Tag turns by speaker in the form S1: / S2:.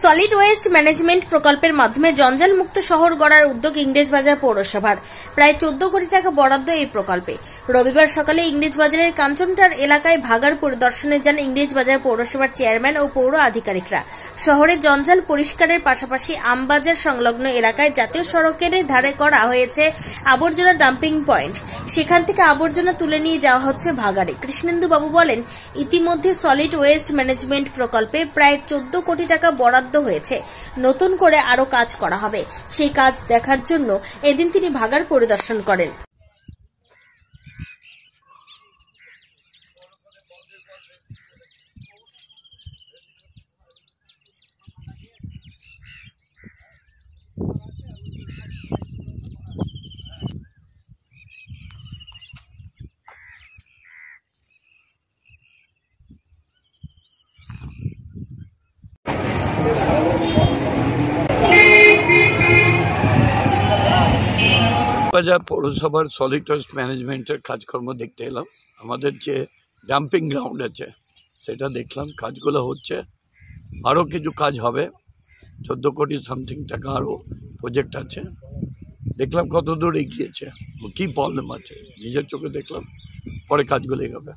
S1: Solid waste management প্রকল্পের মাধ্যমে জঞ্জাল মুক্ত শহর গড়ার উদ্যোগ ইংরেজবাজার পৌরসভার। প্রায় 14 কোটি টাকা বরাদ্দ এই প্রকল্পে। রবিবার সকালে ইংরেজবাজারের কাঞ্চনটার এলাকায় ভাগাড় পরিদর্শনে যান ইংরেজবাজার পৌরসভার চেয়ারম্যান ও পৌর আধিকারিকরা। শহরে জঞ্জাল পরিষ্কারের পাশাপাশি আমবাজার সংলগ্ন এলাকায় জাতীয় সড়কের ধারে করা হয়েছে আবর্জনা ডাম্পিং পয়েন্ট। সেখান থেকে আবর্জনা তুলে নিয়ে যাওয়া হচ্ছে ভাগাড়ে। কৃষ্ণেন্দু বাবু বলেন, ইতিমধ্যে সলিড ওয়েস্ট ম্যানেজমেন্ট প্রকল্পে প্রায় 14 কোটি টাকা বরাদ্দ হয়েছে। নতুন করে আরো কাজ করা হবে। সেই কাজ দেখার জন্য এদিন তিনি ভাগাড় পরিদর্শন করেন।
S2: বাজার পৌরসভার সলিড ওয়েস্ট ম্যানেজমেন্টের কাজকর্ম দেখতে এলাম। আমাদের যে ডাম্পিং গ্রাউন্ড আছে সেটা দেখলাম, কাজগুলো হচ্ছে, আরও কিছু কাজ হবে। 14 কোটি সামথিং টাকা আরও প্রজেক্ট আছে। দেখলাম কত দূর এগিয়েছে, কী প্রবলেম আছে নিজের চোখে দেখলাম, পরে কাজগুলো এগোবে।